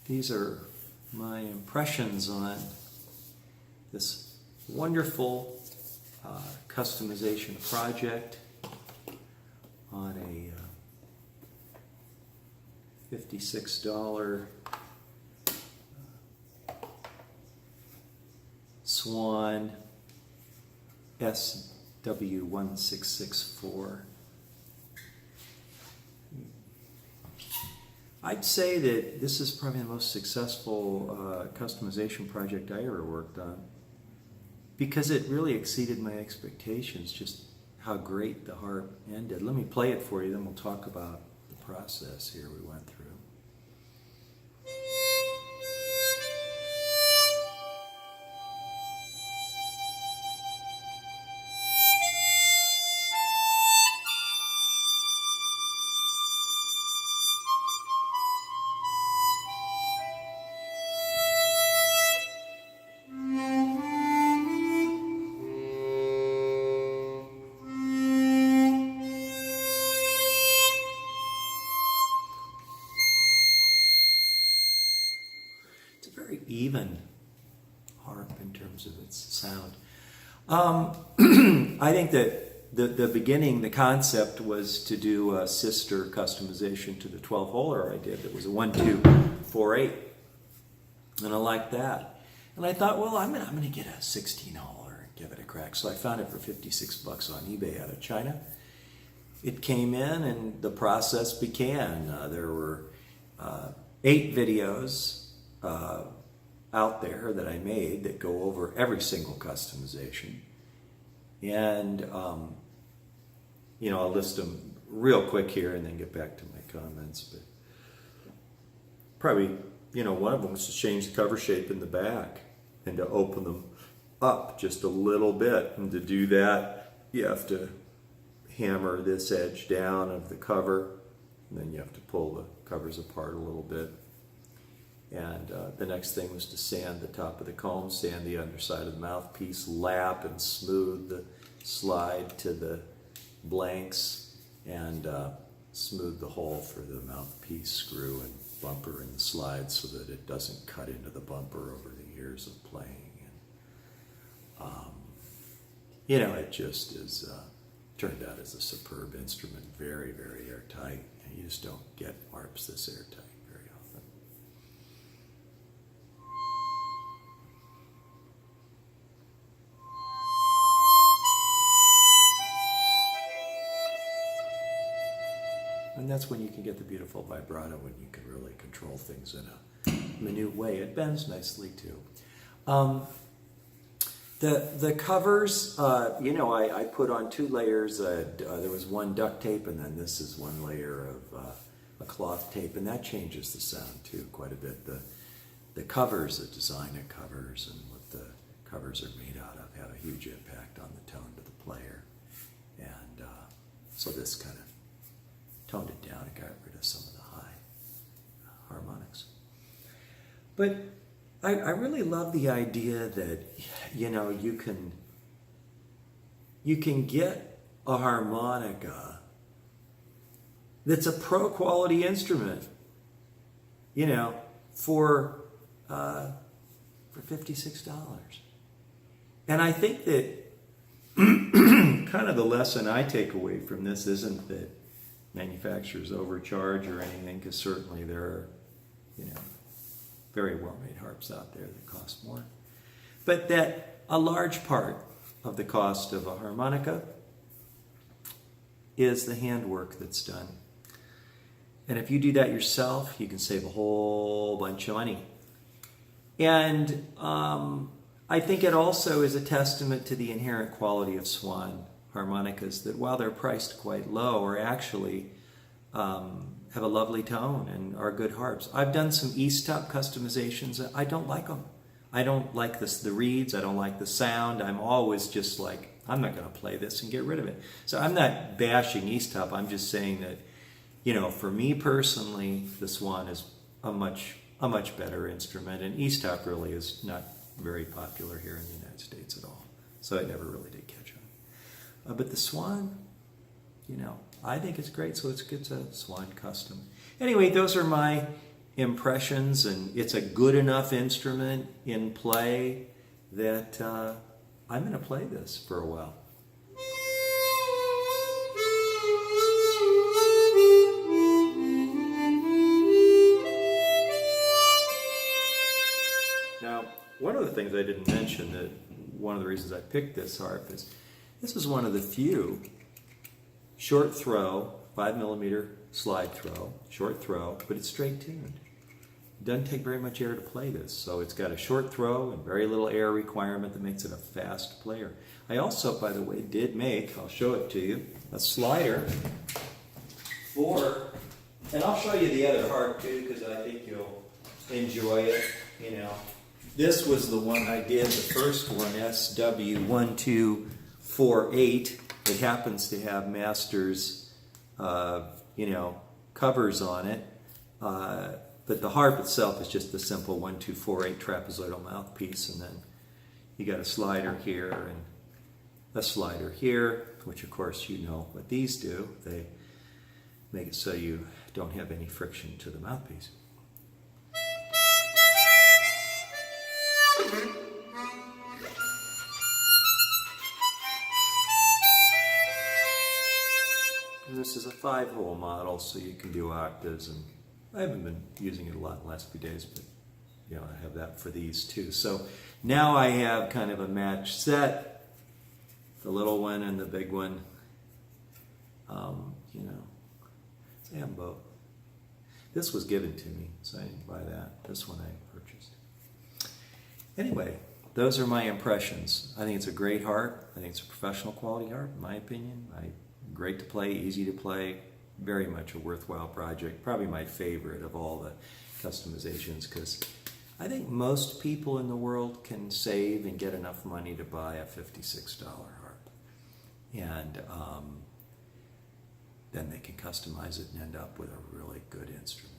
these are my impressions on this wonderful customization project on a $56 Swan SW1664. I'd say that this is probably the most successful customization project I ever worked on, because it really exceeded my expectations, just how great the harp ended. Let me play it for you, then we'll talk about the process here we went through. Very even harp in terms of its sound. I think that the beginning, the concept was to do a sister customization to the 12-holer I did that was a 1-2-4-8, and I liked that. And I thought, well, I'm going to get a 16-holer and give it a crack. So I found it for $56 on eBay out of China. It came in, and the process began. There were 8 videos out there that I made that go over every single customization, and I'll list them real quick here and then get back to my comments. But probably one of them was to change the cover shape in the back and to open them up just a little bit, and to do that you have to hammer this edge down of the cover, and then you have to pull the covers apart a little bit. And the next thing was to sand the top of the comb, sand the underside of the mouthpiece, lap and smooth the slide to the blanks, and smooth the hole for the mouthpiece screw and bumper in the slide so that it doesn't cut into the bumper over the years of playing. And it just is turned out as a superb instrument, very, very airtight. And you just don't get harps this airtight. And that's when you can get the beautiful vibrato, when you can really control things in a minute way. It bends nicely too. The covers, I put on 2 layers. There was one duct tape, and then this is 1 layer of a cloth tape, and that changes the sound too quite a bit. The covers, the design of covers, and what the covers are made out of have a huge impact on the tone to the player. And so this kind of toned it down and got rid of some of the high harmonics. But I really love the idea that you can get a harmonica that's a pro quality instrument, for $56. And I think that kind of the lesson I take away from this isn't that manufacturers overcharge or anything, because certainly there are, very well-made harps out there that cost more. But that a large part of the cost of a harmonica is the handwork that's done. And if you do that yourself, you can save a whole bunch of money. And I think it also is a testament to the inherent quality of Swan harmonicas, that while they're priced quite low, are actually have a lovely tone and are good harps. I've done some E-stop customizations. I don't like them. I don't like the reeds. I don't like the sound. I'm always just like, I'm not going to play this and get rid of it. So I'm not bashing E-stop. I'm just saying that, for me personally, the Swan is a much better instrument, and E-stop really is not very popular here in the United States at all. So I never really did catch on. But the Swan, I think it's great, so it's a Swan custom. Anyway, those are my impressions, and it's a good enough instrument in play that I'm going to play this for a while. Now, one of the things I didn't mention, that one of the reasons I picked this harp, is this is one of the few short throw, 5mm slide throw, short throw, but it's straight tuned. It doesn't take very much air to play this, so it's got a short throw and very little air requirement that makes it a fast player. I also, by the way, did make, I'll show it to you, a slider for, and I'll show you the other harp too, because I think you'll enjoy it, you know. This was the one I did, the first one, SW1664. It happens to have Masters, you know, covers on it. But the harp itself is just a simple 1248 trapezoidal mouthpiece, and then you got a slider here and a slider here, which of course you know what these do. They make it so you don't have any friction to the mouthpiece. And this is a 5-hole model, so you can do octaves, and I haven't been using it a lot in the last few days, but you know, I have that for these too. So now I have kind of a matched set, the little one and the big one. You know, so I have them both. This was given to me, so I didn't buy that. This one I purchased. Anyway, those are my impressions. I think it's a great harp. I think it's a professional quality harp, in my opinion. Great to play, easy to play, very much a worthwhile project. Probably my favorite of all the customizations, because I think most people in the world can save and get enough money to buy a $56 harp. And then they can customize it and end up with a really good instrument.